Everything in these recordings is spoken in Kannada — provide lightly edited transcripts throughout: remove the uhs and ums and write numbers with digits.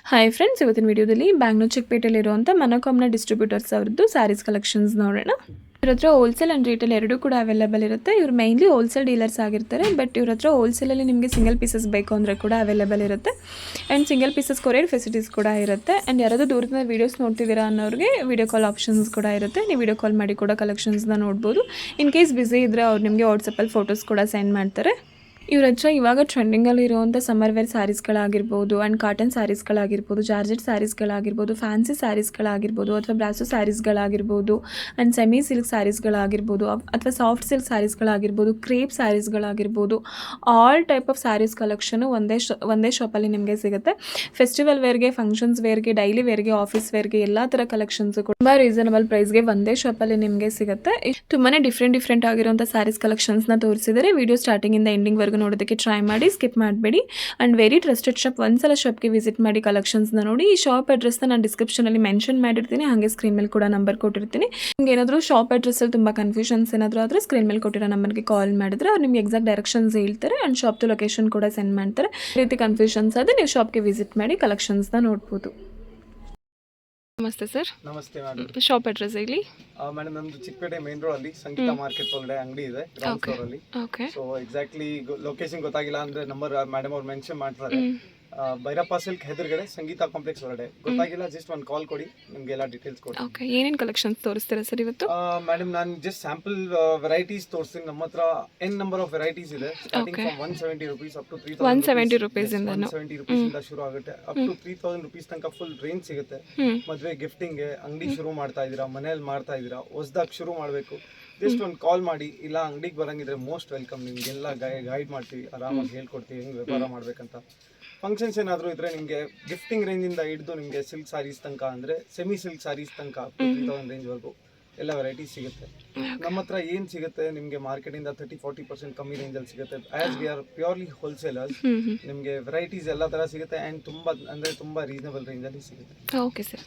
ಹಾಯ್ ಫ್ರೆಂಡ್ಸ್, ಇವತ್ತಿನ ವಿಡಿಯೋದಲ್ಲಿ ಬ್ಯಾಂಗ್ಳೂರ್ ಚಿಕ್ಕಪೇಟೆಯಲ್ಲಿರುವಂಥ ಮನೋಕಾಮ್ನ ಡಿಸ್ಟ್ರಿಬ್ಯೂಟರ್ಸ್ ಅವರದ್ದು ಸ್ಯಾರೀಸ್ ಕಲೆಕ್ಷನ್ಸ್ ನೋಡೋಣ. ಇವ್ರ ಹತ್ರ ಹೋಲ್ಸೇಲ್ ಆ್ಯಂಡ್ ರಿಟೇಲ್ ಎರಡೂ ಕೂಡ ಅವೈಲೇಬಲ್ ಇರುತ್ತೆ. ಇವ್ರು ಮೈನ್ಲಿ ಹೋಲ್ಸೇಲ್ ಡೀಲರ್ಸ್ ಆಗಿರ್ತಾರೆ. ಬಟ್ ಇವ್ರ ಹತ್ರ ಹೋಲ್ಸೇಲಲ್ಲಿ ನಿಮಗೆ ಸಿಂಗಲ್ ಪೀಸಸ್ ಬೇಕು ಅಂದರೆ ಕೂಡ ಅವೈಲೇಬಲ್ ಇರುತ್ತೆ. And single pieces courier facilities ಕೂಡ ಇರುತ್ತೆ. ಆ್ಯಂಡ್ ಯಾರಾದರೂ ದೂರದಿಂದ ವೀಡಿಯೋಸ್ ನೋಡ್ತಿದ್ದೀರಾ ಅನ್ನೋರಿಗೆ ವೀಡಿಯೋ ಕಾಲ್ ಆಪ್ಷನ್ಸ್ ಕೂಡ ಇರುತ್ತೆ. ನೀವು ವೀಡಿಯೋ ಕಾಲ್ ಮಾಡಿ ಕೂಡ ಕಲೆಕ್ಷನ್ಸ್ನ ನೋಡ್ಬೋದು. ಇನ್ ಕೇಸ್ ಬ್ಯುಸಿ ಇದ್ದರೆ ಅವ್ರು ನಿಮಗೆ ವಾಟ್ಸಪ್ಪಲ್ಲಿ ಫೋಟೋಸ್ ಕೂಡ ಸೆಂಡ್ ಮಾಡ್ತಾರೆ. ಇವ್ರ ಹತ್ರ ಇವಾಗ ಟ್ರೆಂಡಿಂಗಲ್ಲಿ ಇರುವಂಥ ಸಮ್ಮರ್ ವೇರ್ ಸ್ಯಾರೀಸ್ಗಳಾಗಿರ್ಬೋದು ಆ್ಯಂಡ್ ಕಾಟನ್ ಸ್ಯಾರೀಸ್ಗಳಾಗಿರ್ಬೋದು, ಜಾರ್ಜೆಟ್ ಸ್ಯಾರೀಸ್ಗಳಾಗಿರ್ಬೋದು, ಫ್ಯಾನ್ಸಿ ಸ್ಯಾರೀಸ್ಗಳಾಗಿರ್ಬೋದು ಅಥವಾ ಬ್ರಾಸೋ ಸ್ಯಾರೀಸ್ಗಳಾಗಿರ್ಬೋದು ಆ್ಯಂಡ್ ಸೆಮಿ ಸಿಲ್ಕ್ ಸ್ಯಾರೀಸ್ಗಳಾಗಿರ್ಬೋದು ಅಥವಾ ಸಾಫ್ಟ್ ಸಿಲ್ಕ್ ಸ್ಯಾರೀಸ್ಗಳಾಗಿರ್ಬೋದು, ಕ್ರೇಪ್ ಸ್ಯಾರೀಸ್ಗಳಾಗಿರ್ಬೋದು, all type of sarees collection ಒಂದೇ ಶಾಪಲ್ಲಿ ನಿಮಗೆ ಸಿಗುತ್ತೆ. ಫೆಸ್ಟಿವಲ್ ವೇರ್ಗೆ, ಫಂಕ್ಷನ್ಸ್ ವೇರ್ಗೆ, ಡೈಲಿ ವೇರ್ಗೆ, ಆಫೀಸ್ ವೇರ್ಗೆ ಎಲ್ಲ ಥರ ಕಲೆಕ್ಷನ್ಸು ತುಂಬ ರೀಸನಬಲ್ ಪ್ರೈಸ್ಗೆ ಒಂದೇ ಶಾಪಲ್ಲಿ ನಿಮಗೆ ಸಿಗುತ್ತೆ. ತುಂಬಾ ಡಿಫ್ರೆಂಟ್ ಆಗಿರುವಂಥ ಸ್ಯಾರೀಸ್ ಕಲೆಕ್ಷನ್ಸ್ನ ತೋರಿಸಿದರೆ. ವಿಡಿಯೋ ಸ್ಟಾರ್ಟಿಂಗಿಂದ ಎಂಡಿಂಗ್ವರೆಗೂ ನೋಡೋದಕ್ಕೆ ಟ್ರೈ ಮಾಡಿ, ಸ್ಕಿಪ್ ಮಾಡಬೇಡಿ. And very trusted shop. ಒಂದ್ಸಲ ಶಾಪ್ಗೆ ವಿಸಿಟ್ ಮಾಡಿ ಕಲೆಕ್ಷನ್ಸ್ನ ನೋಡಿ. ಈ ಶಾಪ್ ಅಡ್ರೆಸ್ನ ನಾನು ಡಿಸ್ಕ್ರಿಪ್ಷನಲ್ಲಿ ಮೆನ್ಷನ್ ಮಾಡಿರ್ತೀನಿ, ಹಾಗೆ ಸ್ಕ್ರೀನ್ ಮೇಲೆ ಕೂಡ ನಂಬರ್ ಕೊಟ್ಟಿರ್ತೀನಿ. ನಿಮ್ಗೆ ಏನಾದರೂ ಶಾಪ್ ಅಡ್ರೆಸ್ಸಲ್ಲಿ ತುಂಬ ಕನ್ಫ್ಯೂಷನ್ಸ್ ಏನಾದರೂ ಆದರೆ ಸ್ಕ್ರೀನ್ ಮೇಲೆ ಕೊಟ್ಟಿರೋ ನಂಬರ್ಗೆ ಕಾಲ್ ಮಾಡಿದ್ರೆ ಅವ್ರು ನಿಮ್ಗೆ ಎಕ್ಸಾಕ್ಟ್ ಡೈರೆಕ್ಷನ್ಸ್ ಹೇಳ್ತಾರೆ ಆ್ಯಂಡ್ ಶಾಪ್ದು ಲೊಕೇಶನ್ ಕೂಡ ಸೆಂಡ್ ಮಾಡ್ತಾರೆ. ಈ ರೀತಿ ಕನ್ಫ್ಯೂಷನ್ಸ್ ಆದರೆ ನೀವು ಶಾಪ್ಗೆ ವಿಸಿಟ್ ಮಾಡಿ ಕಲೆಕ್ಷನ್ಸ್ನ ನೋಡ್ಬೋದು. ನಮಸ್ತೆ ಸರ್. ನಮಸ್ತೆ ಮೇಡಮ್. ಶಾಪ್ ಅಡ್ರೆಸ್ ಹೇಳಿ ಮೇಡಮ್. ನಮ್ದು ಚಿಕ್ಕಪೇಟೆ ಮೇನ್ ರೋಡ್ ಅಲ್ಲಿ ಸಂಗೀತ ಮಾರ್ಕೆಟ್ ಒಳಗಡೆ ಅಂಗಡಿ ಇದೆ, ಗ್ರೌಂಡ್ ಫ್ಲೋರ್ ಅಲ್ಲಿ. ಸೊ ಎಕ್ಸಾಕ್ಟ್ಲಿ ಲೊಕೇಶನ್ ಗೊತ್ತಾಗಿಲ್ಲ ಅಂದ್ರೆ ನಂಬರ್ ಮೇಡಮ್ ಅವ್ರು ಮೆನ್ಷನ್ ಮಾಡ್ತಾರೆ. ಭೈರಪ್ಪ ಸಿಲ್ಕ್ ಎದುರುಗಡೆ ಸಂಗೀತ ಕಾಂಪ್ಲೆಕ್ಸ್ ಒಳಗಡೆ. ಗೊತ್ತಾಗಿಲ್ಲ ಜಸ್ಟ್ ಒಂದು ಕಾಲ್ ಕೊಡಿ, ನಿಮ್ಗೆ ಎಲ್ಲ ಡೀಟೇಲ್ಸ್ ಕೊಡಿ. ಓಕೆ, ಏನೇನು ಕಲೆಕ್ಷನ್ಸ್ ತೋರಿಸ್ತೀರಾ ಸರ್ ಇವತ್ತು? ಮೇಡಮ್ ನಾನು ಜಸ್ಟ್ ಸ್ಯಾಂಪಲ್ ವೆರೈಟೀಸ್ ತೋರಿಸ್ತೀನಿ. ನಮ್ಮ ಹತ್ರ n ನಂಬರ್ ಆಫ್ ವೆರೈಟೀಸ್ ಇದೆ. Starting from 170 rupees up to 3000 170 rupees ಇಂದ 170 rupees ಇಂದ ಶುರು ಆಗುತ್ತೆ. ಅಪ್ ಟು 3000 rupees ತನಕ ಫುಲ್ ರೇಂಜ್ ಸಿಗುತ್ತೆ. ಮದುವೆ ಗಿಫ್ಟಿಂಗ್ ಅಂಗಡಿ ಶುರು ಮಾಡ್ತಾ ಇದ್ದೀರಾ, ಮನೇಲಿ ಮಾಡ್ತಾ ಇದ್ದೀರಾ, ಹೊಸದಾಗಿ ಶುರು ಮಾಡಬೇಕು, ಜಸ್ಟ್ ಒಂದು ಕಾಲ್ ಮಾಡಿ. ಇಲ್ಲ ಅಂಗಡಿಗೆ ಬರಂಗಿದ್ರೆ ಮೋಸ್ಟ್ ವೆಲ್ಕಮ್. ನಿಮಗೆಲ್ಲ ಗೈಡ್ ಮಾಡ್ತೀವಿ, ಆರಾಮಾಗಿ ಹೇಳ್ಕೊಡ್ತೀವಿ ಹೆಂಗೆ ವ್ಯಾಪಾರ ಮಾಡ್ಬೇಕಂತ. ಫಂಕ್ಷನ್ಸ್ ಏನಾದರೂ ಇದ್ರೆ ನಿಮಗೆ ಗಿಫ್ಟಿಂಗ್ ರೇಂಜಿಂದ ಹಿಡಿದು ನಿಮಗೆ ಸಿಲ್ಕ್ ಸ್ಯಾರೀಸ್ ತನಕ ಅಂದರೆ ಸೆಮಿ ಸಿಲ್ಕ್ ಸ್ಯಾರೀಸ್ ತನಕ 3000 ರೇಂಜ್ವರೆಗೂ ಎಲ್ಲ ವೆರೈಟೀಸ್ ಸಿಗುತ್ತೆ. ನಮ್ಮ ಹತ್ರ ಏನು ಸಿಗುತ್ತೆ ನಿಮಗೆ ಮಾರ್ಕೆಟಿಂದ 30-40% ಕಮ್ಮಿ ರೇಂಜಲ್ಲಿ ಸಿಗುತ್ತೆ. As we are purely wholesalers, ನಿಮಗೆ ವೆರೈಟೀಸ್ ಎಲ್ಲ ಥರ ಸಿಗುತ್ತೆ ಆ್ಯಂಡ್ ತುಂಬ ರೀಸನಬಲ್ ರೇಂಜಲ್ಲಿ ಸಿಗುತ್ತೆ. Okay sir.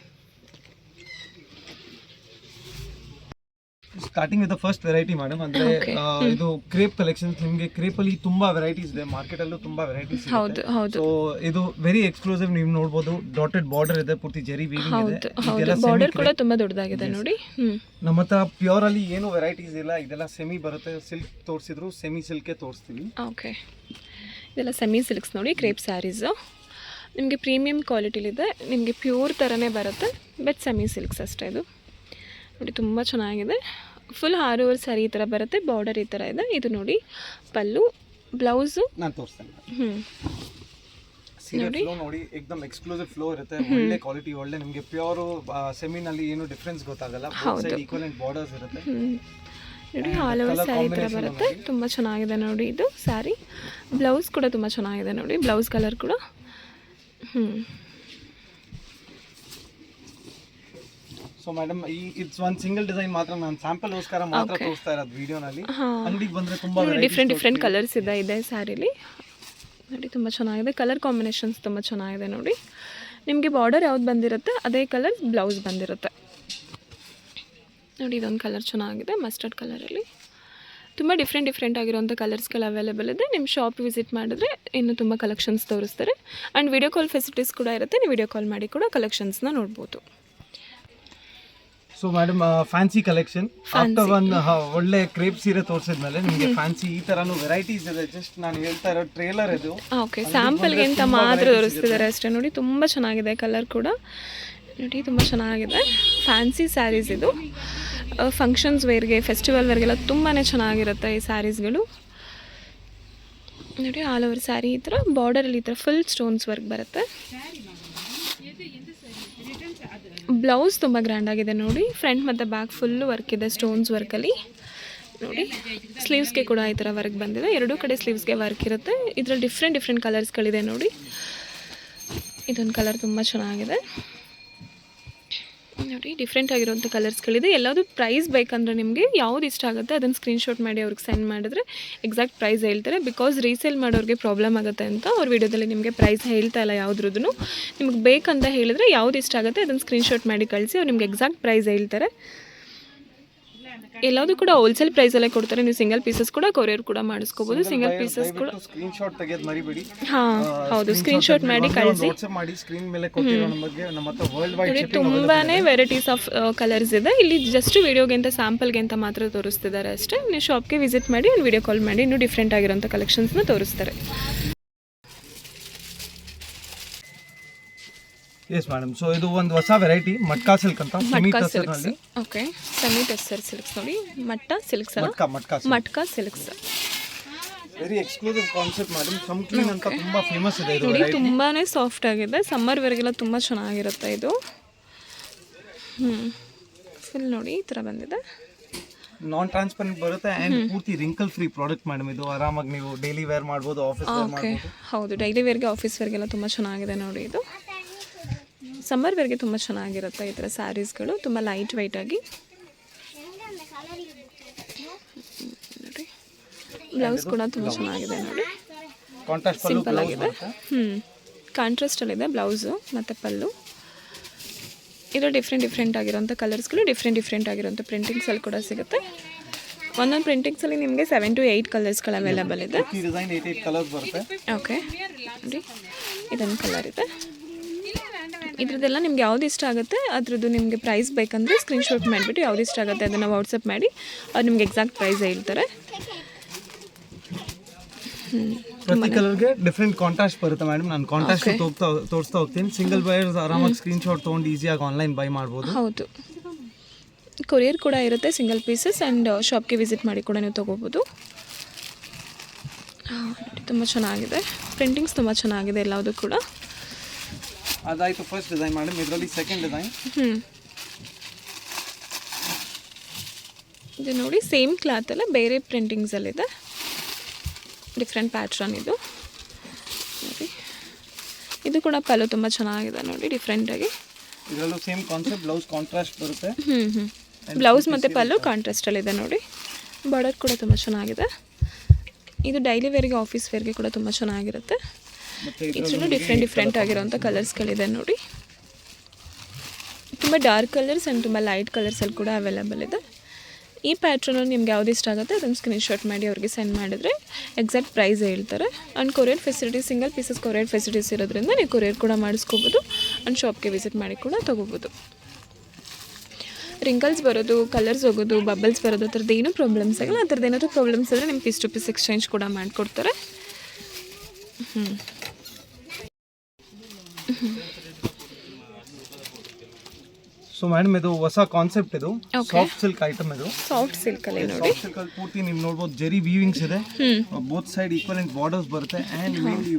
Starting with first variety madam, ಅಂದ್ರೆ ಇದು ಕ್ರೇಪ್ ಕಲೆಕ್ಷನ್ಸ್. ನಿಮಗೆ ಕ್ರೇಪ್ ಅಲ್ಲಿ ತುಂಬಾ ವೆರೈಟೀಸ್ ಇದೆ, ಮಾರ್ಕೆಟ್ ಅಲ್ಲೂ ತುಂಬಾ ವೆರೈಟೀಸ್ ಇದೆ. ಸೊ ಇದು ವೆರಿ ಎಕ್ಸ್ಕ್ಲೂಸಿವ್. ನೀವು ನೋಡಬಹುದು ಡಾಟೆಡ್ ಬಾರ್ಡರ್ ಇದೆ, ಪೂರ್ತಿ ಜೆರಿ ವೀವಿಂಗ್ ಇದೆ. ಬಾರ್ಡರ್ ಕೂಡ ತುಂಬಾ ದೊಡ್ಡದಾಗಿದೆ ನೋಡಿ. ನಮ್ಮ ಹತ್ರ ಪ್ಯೂರ್ ಅಲ್ಲಿ ಏನು ವೆರೈಟೀಸ್ ಇಲ್ಲ, ಇದೆಲ್ಲ ಸೆಮಿ ಬರುತ್ತೆ. ಸಿಲ್ಕ್ ತೋರಿಸಿದ್ರು ಸೆಮಿ ಸಿಲ್ಕೆ ತೋರಿಸ್ತೀವಿ. ಓಕೆ, ಇದೆಲ್ಲ ಸೆಮಿ ಸಿಲ್ಕ್ಸ್ ನೋಡಿ, ಕ್ರೇಪ್ ಸ್ಯಾರೀಸ್ ನಿಮಗೆ ಪ್ರೀಮಿಯಂ ಕ್ವಾಲಿಟಿಲಿದೆ. ನಿಮಗೆ ಪ್ಯೂರ್ ಥರನೇ ಬರುತ್ತೆ, ಬಟ್ ಸೆಮಿ ಸಿಲ್ಕ್ಸ್ ಅಷ್ಟೇ. ಇದು ನೋಡಿ ತುಂಬ ಚೆನ್ನಾಗಿದೆ. ಫುಲ್ 6 ಓವರ್ ಸ್ಯಾರಿ ಈ ಥರ ಬರುತ್ತೆ. ಬಾರ್ಡರ್ ಈ ಥರ ಇದೆ. ಇದು ನೋಡಿ ಪಲ್ಲು, ಬ್ಲೌಸು ನಾನು ತೋರಿಸ್ತೇನೆ. ನೋಡಿ ಏಕದಮ್ ಎಕ್ಸ್ಕ್ಲೂಸಿವ್ ಫ್ಲೋ ಇರುತ್ತೆ, ಒಳ್ಳೆ ಕ್ವಾಲಿಟಿ, ಒಳ್ಳೆ ನಿಮಗೆ ಪ್ಯೂರ್ ಸೆಮಿನಲ್ಲಿ ಏನು ಡಿಫ್ರೆನ್ಸ್ ಗೊತ್ತಾಗಲ್ಲ. ಈಕ್ವಲೆಂಟ್ ಬಾರ್ಡರ್ಸ್ ಇರುತ್ತೆ ನೋಡಿ. ಆಲ್ ಓವರ್ ಸ್ಯಾರಿ ಈ ಥರ ಬರುತ್ತೆ. ತುಂಬ ಚೆನ್ನಾಗಿದೆ ನೋಡಿ ಇದು ಸ್ಯಾರಿ. ಬ್ಲೌಸ್ ಕೂಡ ತುಂಬ ಚೆನ್ನಾಗಿದೆ ನೋಡಿ, ಬ್ಲೌಸ್ ಕಲರ್ ಕೂಡ. So madam it's one single design ಮಾತ್ರ, ನಾನು ಸ್ಯಾಂಪಲ್ ಗೋಸ್ಕರ ಮಾತ್ರ ತೋರಿಸ್ತಾ ಇರೋದು ವಿಡಿಯೋನಲ್ಲಿ. ಅಂಗಡಿಗೆ ಬಂದರೆ ತುಂಬ ಡಿಫ್ರೆಂಟ್ ಕಲರ್ಸ್ ಇದೆ ಸ್ಯಾರಿಲಿ ನೋಡಿ. ತುಂಬ ಚೆನ್ನಾಗಿದೆ, ಕಲರ್ ಕಾಂಬಿನೇಷನ್ಸ್ ತುಂಬ ಚೆನ್ನಾಗಿದೆ ನೋಡಿ. ನಿಮಗೆ ಬಾರ್ಡರ್ ಯಾವ್ದು ಬಂದಿರುತ್ತೆ ಅದೇ ಕಲರ್ ಬ್ಲೌಸ್ ಬಂದಿರುತ್ತೆ ನೋಡಿ. ಇದೊಂದು ಕಲರ್ ಚೆನ್ನಾಗಿದೆ, ಮಸ್ಟರ್ಡ್ ಕಲರಲ್ಲಿ. ತುಂಬ ಡಿಫ್ರೆಂಟ್ ಆಗಿರುವಂಥ ಕಲರ್ಸ್ಗಳು ಅವೈಲೇಬಲ್ ಇದೆ. ನಿಮ್ಮ ಶಾಪ್ ವಿಸಿಟ್ ಮಾಡಿದ್ರೆ ಇನ್ನೂ ತುಂಬ ಕಲೆಕ್ಷನ್ಸ್ ತೋರಿಸ್ತಾರೆ. ಆ್ಯಂಡ್ ವಿಡಿಯೋ ಕಾಲ್ ಫೆಸಿಲಿಟೀಸ್ ಕೂಡ ಇರುತ್ತೆ. ನೀವು ವಿಡಿಯೋ ಕಾಲ್ ಮಾಡಿ ಕೂಡ ಕಲೆಕ್ಷನ್ಸ್ನ ನೋಡ್ಬೋದು. So madam fancy collection after ಒಂದು ಒಳ್ಳೆ ಕ್ರೇಪ್ ಸೀರೆ ತೋರಿಸಿದ್ಮೇಲೆ ನಿಮಗೆ ಫ್ಯಾನ್ಸಿ ಈ ತರನು ವೆರೈಟೀಸ್ ಇದೆ. ಜಸ್ಟ್ ನಾನು ಹೇಳ್ತಾ ಇರೋ ಟ್ರೇಲರ್ ಇದು. ಓಕೆ, ಸ್ಯಾಂಪಲ್ಗೆ ಅಂತ ಮಾತ್ರ ತೋರಿಸ್ತಿದ್ದಾರೆ ಅಷ್ಟೇ ನೋಡಿ. ತುಂಬ ಚೆನ್ನಾಗಿದೆ, ಕಲರ್ ಕೂಡ ನೋಡಿ ತುಂಬ ಚೆನ್ನಾಗಿದೆ. ಫ್ಯಾನ್ಸಿ ಸ್ಯಾರೀಸ್ ಇದು. ಫಂಕ್ಷನ್ಸ್ ವೇರ್ಗೆ, ಫೆಸ್ಟಿವಲ್ ವೇರ್ಗೆಲ್ಲ ತುಂಬಾ ಚೆನ್ನಾಗಿರುತ್ತೆ ಈ ಸ್ಯಾರೀಸ್ಗಳು ನೋಡಿ. ಆಲ್ ಓವರ್ ಸ್ಯಾರಿ ಈ ಥರ ಬಾರ್ಡರಲ್ಲಿ ಈ ಥರ ಫುಲ್ ಸ್ಟೋನ್ಸ್ ವರ್ಕ್ ಬರುತ್ತೆ. ಬ್ಲೌಸ್ ತುಂಬ ಗ್ರ್ಯಾಂಡ್ ಆಗಿದೆ ನೋಡಿ. ಫ್ರಂಟ್ ಮತ್ತು ಬ್ಯಾಕ್ ಫುಲ್ಲು ವರ್ಕ್ ಇದೆ, ಸ್ಟೋನ್ಸ್ ವರ್ಕಲ್ಲಿ ನೋಡಿ. ಸ್ಲೀವ್ಸ್ಗೆ ಕೂಡ ಈ ಥರ ವರ್ಕ್ ಬಂದಿದೆ. ಎರಡೂ ಕಡೆ ಸ್ಲೀವ್ಸ್ಗೆ ವರ್ಕ್ ಇರುತ್ತೆ. ಇದರಲ್ಲಿ ಡಿಫ್ರೆಂಟ್ ಕಲರ್ಸ್ಗಳಿದೆ ನೋಡಿ. ಇದೊಂದು ಕಲರ್ ತುಂಬ ಚೆನ್ನಾಗಿದೆ ನೋಡಿ. ಡಿಫ್ರೆಂಟ್ ಆಗಿರುವಂಥ ಕಲರ್ಸ್ಗಳಿದೆ. ಎಲ್ಲಾದರೂ ಪ್ರೈಸ್ ಬೇಕಂದರೆ ನಿಮಗೆ ಯಾವ್ದು ಇಷ್ಟ ಆಗುತ್ತೆ ಅದನ್ನು ಸ್ಕ್ರೀನ್ಶಾಟ್ ಮಾಡಿ ಅವ್ರಿಗೆ ಸೆಂಡ್ ಮಾಡಿದ್ರೆ ಎಕ್ಸಾಕ್ಟ್ ಪ್ರೈಸ್ ಹೇಳ್ತಾರೆ. ಬಿಕಾಸ್ ರೀಸೇಲ್ ಮಾಡೋರಿಗೆ ಪ್ರಾಬ್ಲಮ್ ಆಗುತ್ತೆ ಅಂತ ಅವ್ರ ವಿಡಿಯೋದಲ್ಲಿ ನಿಮಗೆ ಪ್ರೈಸ್ ಹೇಳ್ತಾ ಇಲ್ಲ ಯಾವುದ್ರದ್ದು. ನಿಮಗೆ ಬೇಕಂತ ಹೇಳಿದ್ರೆ ಯಾವ್ದು ಇಷ್ಟ ಆಗುತ್ತೆ ಅದನ್ನು ಸ್ಕ್ರೀನ್ಶಾಟ್ ಮಾಡಿ ಕಳಿಸಿ ಅವ್ರು ನಿಮ್ಗೆ ಎಕ್ಸಾಕ್ಟ್ ಪ್ರೈಸ್ ಹೇಳ್ತಾರೆ ಎಲ್ಲದೂ ಕೂಡ ಹೋಲ್ಸೇಲ್ ಪ್ರೈಸಲ್ಲೇ ಕೊಡ್ತಾರೆ. ನೀವು ಸಿಂಗಲ್ ಪೀಸಸ್ ಕೂಡ ಕೊರಿಯರ್ ಕೂಡ ಮಾಡಿಸ್ಕೋಬೋದು. ಸಿಂಗಲ್ ಪೀಸಸ್ ಕೂಡ ಸ್ಕ್ರೀನ್ ಶಾಟ್ ತೆಗೆಯೋದು ಮರಿಬೇಡಿ. ಹಾಂ ಹೌದು, ಸ್ಕ್ರೀನ್ ಶಾಟ್ ಮಾಡಿ ಕಳಿಸಿ. ವಾಟ್ಸ್ಆಪ್ ಮಾಡಿ ಸ್ಕ್ರೀನ್ ಮೇಲೆ ಕೊಟ್ಟಿರೋ ನಮಗೆ ನಮ್ಮ ಹತ್ರ ವರ್ಲ್ಡ್ ವೈಡ್ ನೋಡಿ ತುಂಬಾ ವೆರೈಟೀಸ್ ಆಫ್ ಕಲರ್ಸ್ ಇದೆ. ಇಲ್ಲಿ ಜಸ್ಟ್ ವಿಡಿಯೋಗೆ ಅಂತ ಸ್ಯಾಂಪಲ್ಗೆ ಅಂತ ಮಾತ್ರ ತೋರಿಸ್ತಿದ್ದಾರೆ ಅಷ್ಟೇ. ನೀವು ಶಾಪ್ಗೆ ವಿಸಿಟ್ ಮಾಡಿ ಒಂದು ವಿಡಿಯೋ ಕಾಲ್ ಮಾಡಿ ಇನ್ನೂ ಡಿಫ್ರೆಂಟ್ ಆಗಿರೋಂಥ ಕಲೆಕ್ಷನ್ಸ್ನ ತೋರಿಸ್ತಾರೆ. Yes madam. ಸೊ ಇದು ಒಂದು ಹೊಸ ವೆರೈಟಿ ಮಟ್ಕಾ ಸಿಲ್ಕ್ ಅಂತ. Matka silks. Okay, semi tussar silks ನೋಡಿ. ಮಟ್ಟ ಸಿಲ್ಕ್ಸ್ ಅಲ್ಲ, matka silks. Very exclusive concept madam. ಸಂಕ್ಲೀನ್ ಅಂತ ತುಂಬಾ ಫೇಮಸ್ ಇದೆ ಇದು. ನೋಡಿ ತುಂಬಾನೇ ಸಾಫ್ಟ್ ಆಗಿದೆ. ಸಮ್ಮರ್ ವೇರ್ಗೆಲ್ಲ ತುಂಬ ಚೆನ್ನಾಗಿರುತ್ತೆ ಇದು. ಫುಲ್ ನೋಡಿ ಈ ಥರ ಬಂದಿದೆ. ನಾನ್ ಟ್ರಾನ್ಸ್ಪರೆಂಟ್ ಬರುತ್ತೆ ಆ್ಯಂಡ್ ಪೂರ್ತಿ ರಿಂಕಲ್ ಫ್ರೀ ಪ್ರಾಡಕ್ಟ್ ಮೇಡಮ್ ಇದು. ಆರಾಮಾಗಿ ನೀವು ಡೈಲಿ ವೇರ್ ಮಾಡ್ಬೋದು, ಆಫೀಸ್ ವೇರ್ ಮಾಡ್ಬೋದು. ಹೌದು, ಡೈಲಿ ವೇರ್ಗೆ ಆಫೀಸ್ ವೇರ್ಗೆಲ್ಲ ತುಂಬ ಚೆನ್ನಾಗಿದೆ ನೋಡಿ ಇದು. ಸಮ್ಮರ್ ವೇರ್ಗೆ ತುಂಬ ಚೆನ್ನಾಗಿರುತ್ತೆ ಈ ಥರ ಸ್ಯಾರೀಸ್ಗಳು. ತುಂಬ ಲೈಟ್ ವೆಯ್ಟ್ ಆಗಿ. ನೋಡಿ ಬ್ಲೌಸ್ ಕೂಡ ತುಂಬ ಚೆನ್ನಾಗಿದೆ ನೋಡಿ. ಸಿಂಪಲ್ ಆಗಿದೆ. ಕಾಂಟ್ರಾಸ್ಟಲ್ಲಿದೆ ಬ್ಲೌಸು ಮತ್ತು ಪಲ್ಲು. ಇದು ಡಿಫ್ರೆಂಟ್ ಆಗಿರೋಂಥ ಕಲರ್ಸ್ಗಳು, ಡಿಫ್ರೆಂಟ್ ಆಗಿರೋಂಥ ಪ್ರಿಂಟಿಂಗ್ಸಲ್ಲಿ ಕೂಡ ಸಿಗುತ್ತೆ. ಒಂದೊಂದು ಪ್ರಿಂಟಿಂಗ್ಸಲ್ಲಿ ನಿಮಗೆ 7 to 8 ಕಲರ್ಸ್ಗಳು ಅವೈಲೇಬಲ್ ಇದೆ. ಓಕೆ ನೋಡಿ, ಇದೊಂದು ಕಲರ್ ಇದೆ. ಇದ್ರದ್ದೆಲ್ಲ ನಿಮ್ಗೆ ಯಾವ್ದು ಇಷ್ಟ ಆಗುತ್ತೆ ಅದ್ರದ್ದು ನಿಮಗೆ ಪ್ರೈಸ್ ಬೇಕಂದರೆ ಸ್ಕ್ರೀನ್ಶಾಟ್ ಮಾಡಿಬಿಟ್ಟು ಯಾವ್ದು ಇಷ್ಟ ಆಗುತ್ತೆ ಅದನ್ನು ವಾಟ್ಸಪ್ ಮಾಡಿ ಅವ್ರು ನಿಮ್ಗೆ ಎಕ್ಸಾಕ್ಟ್ ಪ್ರೈಸ್ ಹೇಳ್ತಾರೆ. ಪ್ರತಿ ಕಲರ್ಗೆ ಡಿಫ್ರೆಂಟ್ ಕಾಂಟ್ರಾಸ್ಟ್ ಬರುತ್ತೆ ಮೇಡಮ್. ನಾನು ಕಾಂಟ್ರಾಸ್ಟ್ ತೋರಿಸ್ತಾ ಹೋಗ್ತೀನಿ. ಸಿಂಗಲ್ ಬೈಯರ್ಸ್ ಆರಾಮಾಗಿ ಸ್ಕ್ರೀನ್ಶಾಟ್ ತೊಗೊಂಡು ಈಸಿಯಾಗಿ ಆನ್ಲೈನ್ ಬೈ ಮಾಡ್ಬೋದು. ಹೌದು, ಕೊರಿಯರ್ ಕೂಡ ಇರುತ್ತೆ ಸಿಂಗಲ್ ಪೀಸಸ್. ಆ್ಯಂಡ್ ಶಾಪ್ಗೆ ವಿಸಿಟ್ ಮಾಡಿ ಕೂಡ ನೀವು ತೊಗೋಬೋದು. ತುಂಬ ಚೆನ್ನಾಗಿದೆ, ಪ್ರಿಂಟಿಂಗ್ಸ್ ತುಂಬ ಚೆನ್ನಾಗಿದೆ ಎಲ್ಲದೂ ಕೂಡ. ಅದಾಯಿತು ಫಸ್ಟ್ ಡಿಸೈನ್ ಮೇಡಮ್. ಇದರಲ್ಲಿ ಸೆಕೆಂಡ್ ಡಿಸೈನ್. ಇದು ನೋಡಿ ಸೇಮ್ ಕ್ಲಾತ್ ಅಲ್ಲ, ಬೇರೆ ಪ್ರಿಂಟಿಂಗ್ಸಲ್ಲಿದೆ. ಡಿಫ್ರೆಂಟ್ ಪ್ಯಾಟ್ರನ್ ಇದು ನೋಡಿ. ಇದು ಕೂಡ ಪಲ್ಲು ತುಂಬ ಚೆನ್ನಾಗಿದೆ ನೋಡಿ, ಡಿಫ್ರೆಂಟಾಗಿ. ಇದರಲ್ಲೂ ಸೇಮ್ ಕಾನ್ಸೆಪ್ಟ್. ಬ್ಲೌಸ್ ಕಾಂಟ್ರಾಸ್ಟ್ ಬರುತ್ತೆ. ಬ್ಲೌಸ್ ಮತ್ತು ಪಲ್ಲು ಕಾಂಟ್ರಾಸ್ಟಲ್ಲಿದೆ ನೋಡಿ. ಬಾರ್ಡರ್ ಕೂಡ ತುಂಬ ಚೆನ್ನಾಗಿದೆ. ಇದು ಡೈಲಿ ವೇರ್ಗೆ, ಆಫೀಸ್ ವೇರ್ಗೆ ಕೂಡ ತುಂಬ ಚೆನ್ನಾಗಿರುತ್ತೆ. ಇದರಲ್ಲೂ ಡಿಫ್ರೆಂಟ್ ಆಗಿರೋಂಥ ಕಲರ್ಸ್ಗಳಿದೆ ನೋಡಿ. ತುಂಬ ಡಾರ್ಕ್ ಕಲರ್ಸ್ ಆ್ಯಂಡ್ ತುಂಬ ಲೈಟ್ ಕಲರ್ಸಲ್ಲಿ ಕೂಡ ಅವೈಲೇಬಲ್ ಇದೆ. ಈ ಪ್ಯಾಟ್ರನಲ್ಲಿ ನಿಮ್ಗೆ ಯಾವ್ದು ಇಷ್ಟ ಆಗುತ್ತೆ ಅದನ್ನು ಸ್ಕ್ರೀನ್ಶಾಟ್ ಮಾಡಿ ಅವ್ರಿಗೆ ಸೆಂಡ್ ಮಾಡಿದ್ರೆ ಎಕ್ಸಾಕ್ಟ್ ಪ್ರೈಸ್ ಹೇಳ್ತಾರೆ. And courier facilities, single pieces courier facilities ಇರೋದ್ರಿಂದ ನೀವು ಕೊರಿಯರ್ ಕೂಡ ಮಾಡಿಸ್ಕೋಬೋದು. ಆ್ಯಂಡ್ ಶಾಪ್ಗೆ ವಿಸಿಟ್ ಮಾಡಿ ಕೂಡ ತೊಗೋಬೋದು. ರಿಂಕಲ್ಸ್ ಬರೋದು, ಕಲರ್ಸ್ ಹೋಗೋದು, ಬಬಲ್ಸ್ ಬರೋದು ಆ ಥರದ್ದು ಏನೂ ಪ್ರಾಬ್ಲಮ್ಸ್ ಆಗಿಲ್ಲ. ಆ ಥರದ್ದು ಏನಾದರೂ ಪ್ರಾಬ್ಲಮ್ಸ್ ಇದ್ದರೆ ನಿಮ್ಗೆ ಪೀಸ್ ಟು ಪೀಸ್ ಎಕ್ಸ್ಚೇಂಜ್ ಕೂಡ ಮಾಡಿಕೊಡ್ತಾರೆ. ಸೊ ಮೇಡಮ್ ಇದು ಹೊಸ ಕಾನ್ಸೆಪ್ಟ್. ಇದು ಸಾಫ್ಟ್ ಸಿಲ್ಕ್ ಐಟಮ್. ಇದು ಸಾಫ್ಟ್ ಸಿಲ್ಕ್ ಅಲ್ಲಿ ನೋಡಿ. ಸಾಫ್ಟ್ ಸಿಲ್ಕ್ ಅಲ್ಲಿ ಪೂರ್ತಿ ನೀವು ನೋಡಬಹುದು ಜೆರಿ ವೀವಿಂಗ್ಸ್ ಇದೆ. ಬೋತ್ ಸೈಡ್ ಈಕ್ವಲೆಂಟ್ ಬಾರ್ಡರ್ಸ್ ಬರುತ್ತೆ. ಅಂಡ್ ಮೇನ್ಲಿ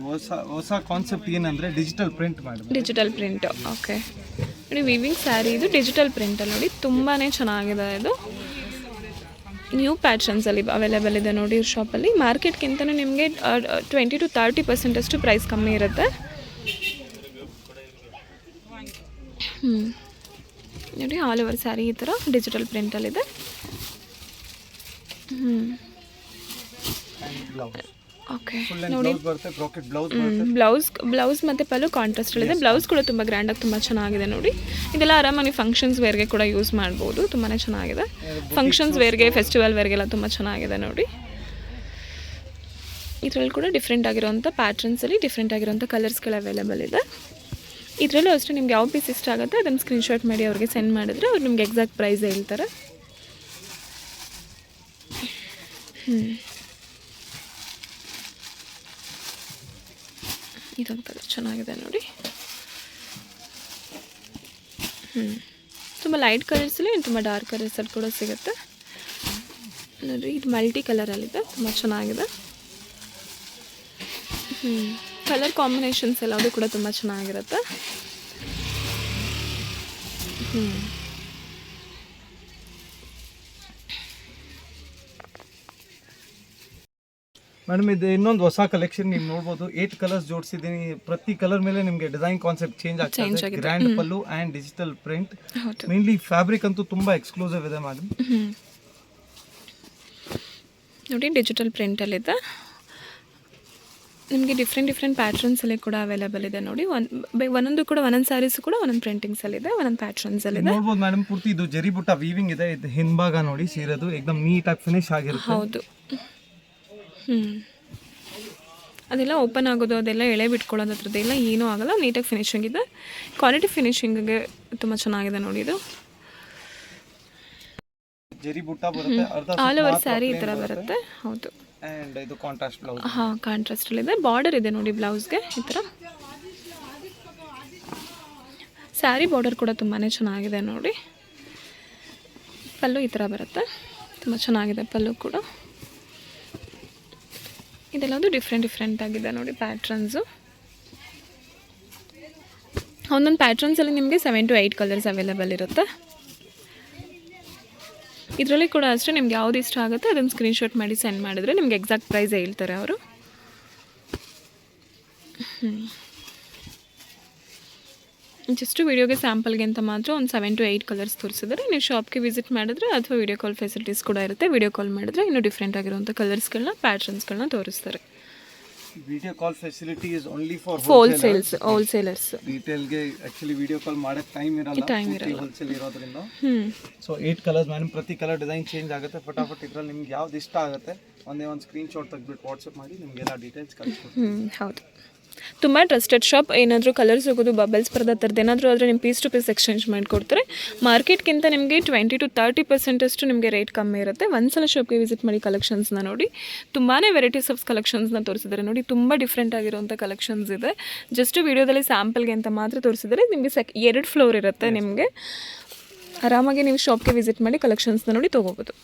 ಹೊಸ ಕಾನ್ಸೆಪ್ಟ್ ಏನಂದ್ರೆ digital print madam. Digital print. Okay ನೋಡಿ, ವೀವಿಂಗ್ ಸ್ಯಾರಿ ಇದು ಡಿಜಿಟಲ್ ಪ್ರಿಂಟ್ ಅಲ್ಲಿ ನೋಡಿ. ತುಂಬಾನೇ ಚೆನ್ನಾಗಿದೆ ಇದು. ನ್ಯೂ ಪ್ಯಾಟ್ರನ್ಸಲ್ಲಿ ಅವೈಲೇಬಲ್ ಇದೆ ನೋಡಿ ಇವ್ರ ಶಾಪಲ್ಲಿ. ಮಾರ್ಕೆಟ್ಗಿಂತಲೂ ನಿಮಗೆ 20 to 30% ಅಷ್ಟು ಪ್ರೈಸ್ ಕಮ್ಮಿ ಇರುತ್ತೆ. ನೋಡಿ ಆಲ್ ಓವರ್ ಸ್ಯಾರಿ ಈ ಥರ ಡಿಜಿಟಲ್ ಪ್ರಿಂಟಲ್ಲಿದೆ. ಓಕೆ ನೋಡಿ, ಬ್ಲೌಸ್ ಮತ್ತು ಪಲ್ಲು ಕಾಂಟ್ರಾಸ್ಟಲ್ಲಿದೆ. ಬ್ಲೌಸ್ ಕೂಡ ತುಂಬ ಗ್ರ್ಯಾಂಡಾಗಿ ತುಂಬ ಚೆನ್ನಾಗಿದೆ ನೋಡಿ. ಇದೆಲ್ಲ ಆರಾಮಾಗಿ ಫಂಕ್ಷನ್ಸ್ ವೇರ್ಗೆ ಕೂಡ ಯೂಸ್ ಮಾಡ್ಬೋದು. ತುಂಬಾ ಚೆನ್ನಾಗಿದೆ. ಫಂಕ್ಷನ್ಸ್ ವೇರ್ಗೆ, ಫೆಸ್ಟಿವಲ್ ವೇರ್ಗೆಲ್ಲ ತುಂಬ ಚೆನ್ನಾಗಿದೆ ನೋಡಿ. ಇದರಲ್ಲಿ ಕೂಡ ಡಿಫ್ರೆಂಟ್ ಆಗಿರೋಂಥ ಪ್ಯಾಟ್ರನ್ಸಲ್ಲಿ ಡಿಫ್ರೆಂಟ್ ಆಗಿರೋಂಥ ಕಲರ್ಸ್ಗಳು ಅವೈಲೇಬಲ್ ಇದೆ. ಇದರಲ್ಲೂ ಅಷ್ಟೇ ನಿಮ್ಗೆ ಯಾವ ಪೀಸ್ ಇಷ್ಟ ಆಗುತ್ತೆ ಅದನ್ನು ಸ್ಕ್ರೀನ್ಶಾಟ್ ಮಾಡಿ ಅವ್ರಿಗೆ ಸೆಂಡ್ ಮಾಡಿದ್ರೆ ಅವ್ರು ನಿಮ್ಗೆ ಎಕ್ಸಾಕ್ಟ್ ಪ್ರೈಸ್ ಹೇಳ್ತಾರೆ. ಇದೊಂದು ಕಲರ್ ಚೆನ್ನಾಗಿದೆ ನೋಡಿ. ತುಂಬ ಲೈಟ್ ಕಲರ್ಸಲ್ಲಿ ತುಂಬ ಡಾರ್ಕ್ ಕಲರ್ಸಲ್ಲಿ ಕೂಡ ಸಿಗುತ್ತೆ ನೋಡಿರಿ. ಇದು ಮಲ್ಟಿ ಕಲರಲ್ಲಿದೆ, ತುಂಬ ಚೆನ್ನಾಗಿದೆ. ಕಲರ್ ಕಾಂಬಿನೇಷನ್ಸ್ ಎಲ್ಲದು ಕೂಡ ತುಂಬ ಚೆನ್ನಾಗಿರುತ್ತೆ. ಮೇಡಮ್ ಇದು ಇನ್ನೊಂದು ಹೊಸ ಕಲೆಕ್ಷನ್. ನೀವು ನೋಡ್ಬೋದು 8 ಕಲರ್ಸ್ ಜೋಡಿಸಿದ್ದೀನಿ. ಪ್ರತಿ ಕಲರ್ ಮೇಲೆ ನಿಮಗೆ ಡಿಸೈನ್ ಕಾನ್ಸೆಪ್ಟ್ ಚೇಂಜ್ ಆಗ್ತದೆ. Grand pallu and digital print. Mainly fabric ಅಂತೂ ತುಂಬ ಎಕ್ಸ್ಕ್ಲೂಸಿವ್ ಇದೆ ಮೇಡಮ್. ನೋಡಿ ಡಿಜಿಟಲ್ ಪ್ರಿಂಟಲ್ಲಿದೆ. ನಿಮಗೆ ಡಿಫ್ರೆಂಟ್ ಪ್ಯಾಟ್ರನ್ಸಲ್ಲಿ ಕೂಡ ಅವೈಲೇಬಲ್ ಇದೆ ನೋಡಿ. ಒಂದೊಂದು ಕೂಡ ಒಂದೊಂದು ಸ್ಯಾರೀಸು ಕೂಡ ಒಂದೊಂದು ಪ್ರಿಂಟಿಂಗ್ಸಲ್ಲಿದೆ, ಒಂದೊಂದು ಪ್ಯಾಟ್ರನ್ಸಲ್ಲಿದೆ. ನೋಡ್ಬೋದು ಮೇಡಮ್, ಪೂರ್ತಿ ಇದು ಜರಿ ಬುಟ್ಟ ವೀವಿಂಗ್ ಇದೆ. ಇದು ಹಿಂಭಾಗ ನೋಡಿ ಸೀರೆದು ಏಕದಮ್ ನೀಟಾಗಿ ಫಿನಿಶ್ ಆಗಿರುತ್ತೆ. ಹೌದು. ಅದೆಲ್ಲ ಓಪನ್ ಆಗೋದು, ಅದೆಲ್ಲ ಎಳೆ ಬಿಟ್ಕೊಳ್ಳೋದು, ಅದ್ರದ್ದೆಲ್ಲ ಏನೂ ಆಗೋಲ್ಲ. ನೀಟಾಗಿ ಫಿನಿಶಿಂಗ್ ಇದೆ. ಕ್ವಾಲಿಟಿ ಫಿನಿಶಿಂಗಿಗೆ ತುಂಬ ಚೆನ್ನಾಗಿದೆ ನೋಡಿ. ಇದು ಜರಿ ಬುಟ್ಟ ಬರುತ್ತೆ, ಅರ್ಧ ಆಲ್ ಓವರ್ ಸ್ಯಾರಿ ಈ ಥರ ಬರುತ್ತೆ. ಹೌದು. ಆ್ಯಂಡ್ ಇದು ಕಾಂಟ್ರಾಸ್ಟ್ ಬ್ಲೌಸ್. ಹಾಂ, ಕಾಂಟ್ರಾಸ್ಟಲ್ಲಿದೆ. ಬಾರ್ಡರ್ ಇದೆ ನೋಡಿ ಬ್ಲೌಸ್ಗೆ ಈ ಥರ. ಸ್ಯಾರಿ ಬಾರ್ಡರ್ ಕೂಡ ತುಂಬಾ ಚೆನ್ನಾಗಿದೆ ನೋಡಿ. ಪಲ್ಲು ಈ ಥರ ಬರುತ್ತೆ, ತುಂಬ ಚೆನ್ನಾಗಿದೆ ಪಲ್ಲು ಕೂಡ. ಇದೆಲ್ಲದು ಡಿಫ್ರೆಂಟ್ ಆಗಿದೆ ನೋಡಿ ಪ್ಯಾಟ್ರನ್ಸು. ಒಂದೊಂದು ಪ್ಯಾಟ್ರನ್ಸಲ್ಲಿ ನಿಮಗೆ 7 to 8 ಕಲರ್ಸ್ ಅವೈಲೇಬಲ್ ಇರುತ್ತೆ. ಇದರಲ್ಲಿ ಕೂಡ ಅಷ್ಟೇ, ನಿಮ್ಗೆ ಯಾವ್ದು ಇಷ್ಟ ಆಗುತ್ತೆ ಅದನ್ನು ಸ್ಕ್ರೀನ್ಶಾಟ್ ಮಾಡಿ ಸೆಂಡ್ ಮಾಡಿದ್ರೆ ನಿಮ್ಗೆ ಎಕ್ಸಾಕ್ಟ್ ಪ್ರೈಸ್ ಹೇಳ್ತಾರೆ ಅವರು. ಜಸ್ಟ್ ವೀಡಿಯೋಗೆ ಸ್ಯಾಂಪಲ್ಗೆ ಅಂತ ಮಾತ್ರ ಒಂದು 7 to 8 ಕಲರ್ಸ್ ತೋರಿಸಿದರೆ, ನೀವು ಶಾಪ್ಗೆ ವಿಸಿಟ್ ಮಾಡಿದ್ರೆ ಅಥವಾ ವೀಡಿಯೋ ಕಾಲ್ ಫೆಸಿಲಿಟೀಸ್ ಕೂಡ ಇರುತ್ತೆ. ವೀಡಿಯೋ ಕಾಲ್ ಮಾಡಿದ್ರೆ ಇನ್ನೂ ಡಿಫ್ರೆಂಟ್ ಆಗಿರುವಂಥ ಕಲರ್ಸ್ಗಳನ್ನ, ಪ್ಯಾಟ್ರನ್ಸ್ಗಳನ್ನ ತೋರಿಸ್ತಾರೆ. Video call facility is only for wholesalers. ರಿಟೇಲ್ಗೆ ಆಕ್ಚುಲಿ ವಿಡಿಯೋ ಕಾಲ್ ಮಾಡಕ್ಕೆ ಟೈಮ್ ಇರಲ್ಲ, ಹೋಲ್ಸೇಲ್ ಇರೋದ್ರಿಂದ. ಸೊ 8 ಕಲರ್ಸ್ ಮೇಡಮ್, ಪ್ರತಿ ಕಲರ್ ಡಿಸೈನ್ ಚೇಂಜ್ ಆಗುತ್ತೆ. ಫಟಾಫಟ್ ಇದ್ರಲ್ಲಿ ನಿಮ್ಗೆ ಯಾವ್ದು ಇಷ್ಟ ಆಗುತ್ತೆ ಒಂದು ಸ್ಕ್ರೀನ್ಶಾಟ್ ತೆಗೆದ್ಬಿಟ್ಟು ವಾಟ್ಸಪ್ ಮಾಡಿ ನಿಮಗೆಲ್ಲ ಡೀಟೇಲ್ಸ್ ಕಳಿಸ್ಕೊಡ್ತೀನಿ. ಹೌದು, ತುಂಬ ಟ್ರಸ್ಟೆಡ್ ಶಾಪ್. ಏನಾದರೂ ಕಲರ್ಸ್ ಹೋಗೋದು, ಬಬಲ್ಸ್ ಬರೋದು, ಆ ಥರದ್ದು ಏನಾದರೂ ಆದರೆ ನಿಮ್ಮ ಪೀಸ್ ಟು ಪೀಸ್ ಎಕ್ಸ್ಚೇಂಜ್ ಮಾಡಿಕೊಡ್ತಾರೆ. ಮಾರ್ಕೆಟ್ಗಿಂತ ನಿಮಗೆ 20 to 30% ಅಷ್ಟು ನಿಮಗೆ ರೇಟ್ ಕಮ್ಮಿ ಇರುತ್ತೆ. ಒಂದ್ಸಲ ಶಾಪ್ಗೆ ವಿಸಿಟ್ ಮಾಡಿ ಕಲೆಕ್ಷನ್ಸ್ನ ನೋಡಿ. ತುಂಬಾ ವೆರೈಟೀಸ್ ಆಫ್ ಕಲೆಕ್ಷನ್ಸ್ನ ತೋರಿಸಿದ್ದಾರೆ ನೋಡಿ. ತುಂಬ ಡಿಫ್ರೆಂಟ್ ಆಗಿರುವಂಥ ಕಲೆಕ್ಷನ್ಸ್ ಇದೆ. ಜಸ್ಟ್ ವೀಡಿಯೋದಲ್ಲಿ ಸ್ಯಾಂಪಲ್ಗೆ ಅಂತ ಮಾತ್ರ ತೋರಿಸಿದ್ದಾರೆ. ನಿಮಗೆ 2 ಫ್ಲೋರ್ ಇರುತ್ತೆ. ನಿಮಗೆ ಆರಾಮಾಗಿ ನೀವು ಶಾಪ್ಗೆ ವಿಸಿಟ್ ಮಾಡಿ ಕಲೆಕ್ಷನ್ಸ್ನ ನೋಡಿ ತೊಗೋಬೋದು.